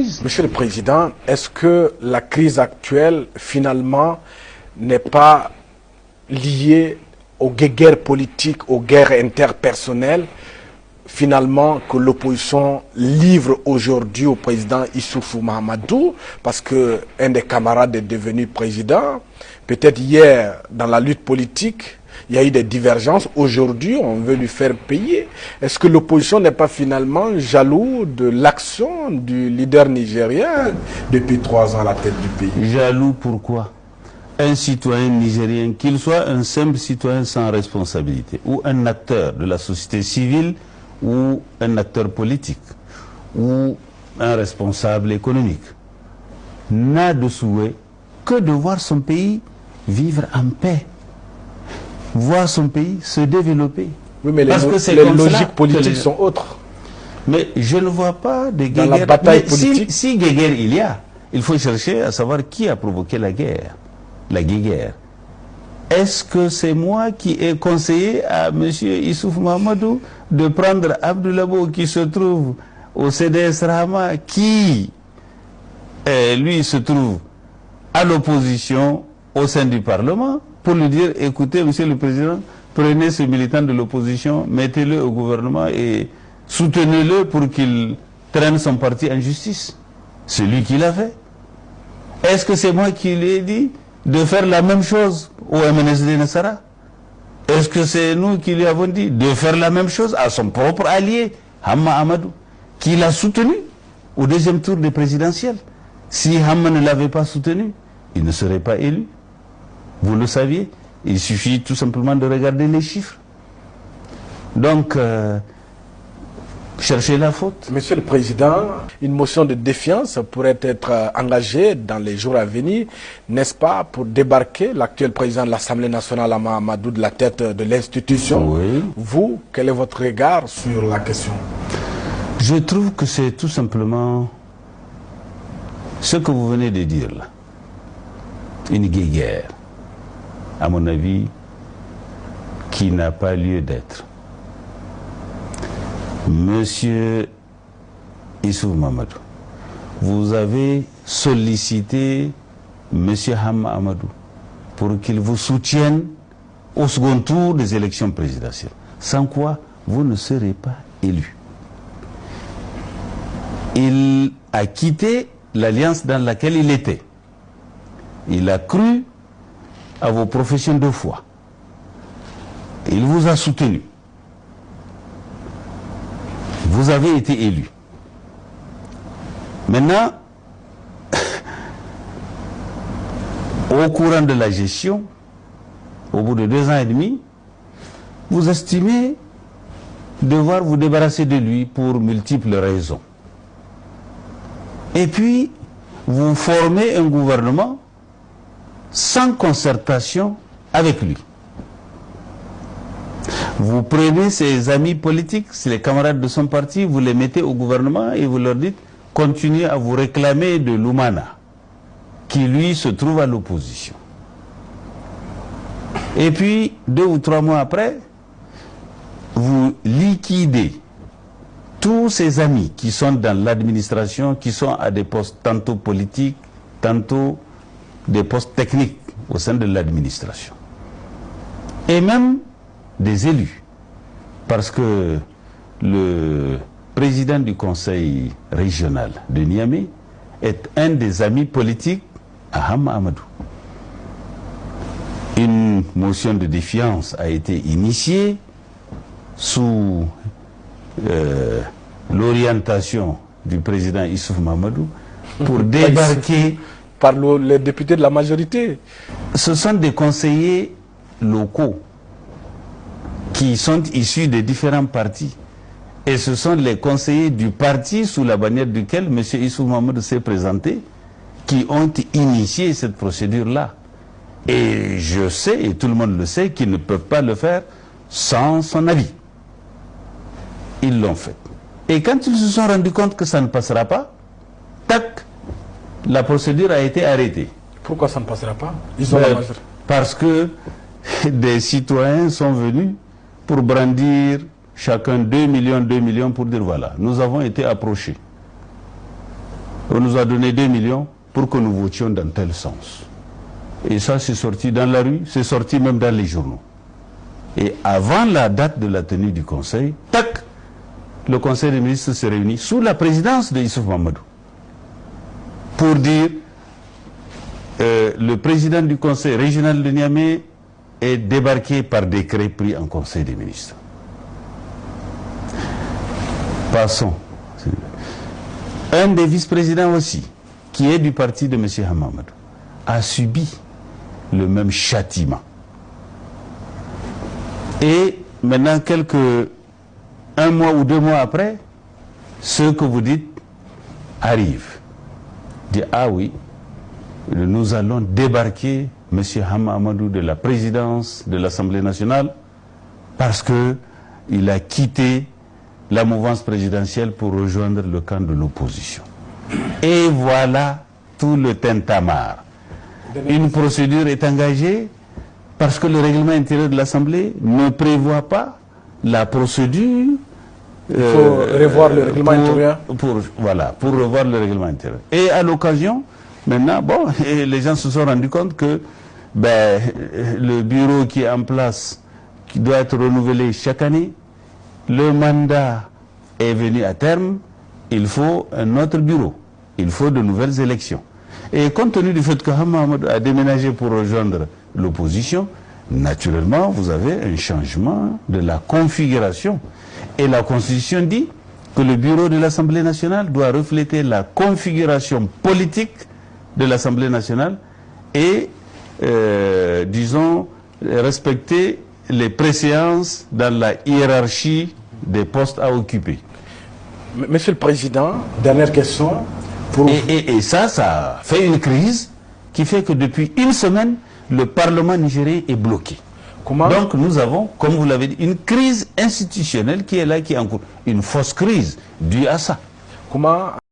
surprise. Monsieur le Président, est-ce que la crise actuelle, finalement, n'est pas liée aux guerres politiques, aux guerres interpersonnelles, finalement, que l'opposition livre aujourd'hui au président Issoufou Mahamadou, parce qu'un des camarades est devenu président. Peut-être hier, dans la lutte politique, il y a eu des divergences. Aujourd'hui, on veut lui faire payer. Est-ce que l'opposition n'est pas finalement jaloux de l'action du leader nigérien depuis 3 ans à la tête du pays? Jaloux pourquoi? Un citoyen nigérien, qu'il soit un simple citoyen sans responsabilité, ou un acteur de la société civile, ou un acteur politique, ou un responsable économique, n'a de souhait que de voir son pays vivre en paix, voir son pays se développer. Oui, mais parce que les logiques politiques sont autres. Mais je ne vois pas de guerre. Dans la bataille politique. Si guerre il y a, il faut chercher à savoir qui a provoqué la guerre, la guerre. Est-ce que c'est moi qui ai conseillé à M. Issoufou Mahamadou de prendre Abdoulabo qui se trouve au CDS Rahma, qui lui se trouve à l'opposition au sein du Parlement, pour lui dire, écoutez, Monsieur le Président, prenez ce militant de l'opposition, mettez-le au gouvernement et soutenez-le pour qu'il traîne son parti en justice. C'est lui qui l'a fait. Est-ce que c'est moi qui lui ai dit de faire la même chose au MNSD Nassara? Est-ce que c'est nous qui lui avons dit de faire la même chose à son propre allié, Hamma Amadou, qui l'a soutenu au deuxième tour des présidentielles? Si Hamma ne l'avait pas soutenu, il ne serait pas élu. Vous le saviez. Il suffit tout simplement de regarder les chiffres. Donc, cherchez la faute. Monsieur le Président, une motion de défiance pourrait être engagée dans les jours à venir, n'est-ce pas, pour débarquer l'actuel président de l'Assemblée nationale, Mahamadou, de la tête de l'institution. Oui. Vous, quel est votre regard sur la question? Je trouve que c'est tout simplement ce que vous venez de dire là. Une guerre, à mon avis, qui n'a pas lieu d'être. Monsieur Issoufou Mahamadou, vous avez sollicité Monsieur Hamma Amadou pour qu'il vous soutienne au second tour des élections présidentielles. Sans quoi, vous ne serez pas élu. Il a quitté l'alliance dans laquelle il était. Il a cru à vos professions de foi. Il vous a soutenu. Vous avez été élu. Maintenant, au courant de la gestion, au bout de 2 ans et demi, vous estimez devoir vous débarrasser de lui pour multiples raisons. Et puis, vous formez un gouvernement sans concertation avec lui. Vous prenez ses amis politiques, c'est les camarades de son parti, vous les mettez au gouvernement et vous leur dites continuez à vous réclamer de Lumana, qui lui se trouve à l'opposition. Et puis, 2 ou 3 mois après, vous liquidez tous ces amis qui sont dans l'administration, qui sont à des postes tantôt politiques, tantôt des postes techniques au sein de l'administration. Et même des élus. Parce que le président du conseil régional de Niamey est un des amis politiques à Hamma Amadou. Une motion de défiance a été initiée sous l'orientation du président Issoufou Mahamadou pour débarquer par les députés de la majorité. Ce sont des conseillers locaux qui sont issus de différents partis. Et ce sont les conseillers du parti sous la bannière duquel M. Issoufou Mahamadou s'est présenté qui ont initié cette procédure-là. Et je sais, et tout le monde le sait, qu'ils ne peuvent pas le faire sans son avis. Ils l'ont fait. Et quand ils se sont rendus compte que ça ne passera pas, tac, la procédure a été arrêtée. Pourquoi ça ne passera pas? Ils ont la majorité. Parce que des citoyens sont venus pour brandir chacun 2 millions pour dire voilà, nous avons été approchés. On nous a donné 2 millions pour que nous votions dans tel sens. Et ça, c'est sorti dans la rue, c'est sorti même dans les journaux. Et avant la date de la tenue du Conseil, tac, le Conseil des ministres se réunit sous la présidence de Issouf Mahamadou pour dire le président du Conseil régional de Niamey est débarqué par décret pris en Conseil des ministres. Passons. Un des vice-présidents aussi, qui est du parti de M. Hamamadou, a subi le même châtiment. Et maintenant, un mois ou 2 mois après, ce que vous dites arrive. Dit, ah oui, nous allons débarquer M. Hamamadou de la présidence de l'Assemblée nationale parce qu'il a quitté la mouvance présidentielle pour rejoindre le camp de l'opposition. Et voilà tout le tintamarre. Une procédure est engagée parce que le règlement intérieur de l'Assemblée ne prévoit pas la procédure. Il faut revoir le règlement intérieur. Pour revoir le règlement intérieur. Et à l'occasion, maintenant, bon, et les gens se sont rendus compte que le bureau qui est en place, qui doit être renouvelé chaque année, le mandat est venu à terme, il faut un autre bureau, il faut de nouvelles élections. Et compte tenu du fait que Hamamadou a déménagé pour rejoindre l'opposition, naturellement, vous avez un changement de la configuration. Et la Constitution dit que le bureau de l'Assemblée nationale doit refléter la configuration politique de l'Assemblée nationale et, disons, respecter les préséances dans la hiérarchie des postes à occuper. Monsieur le Président, dernière question. Et ça fait une crise qui fait que depuis une semaine, le Parlement nigérien est bloqué. Comment? Donc nous avons, comme vous l'avez dit, une crise institutionnelle qui est là, qui est en cours. Une fausse crise due à ça. Comment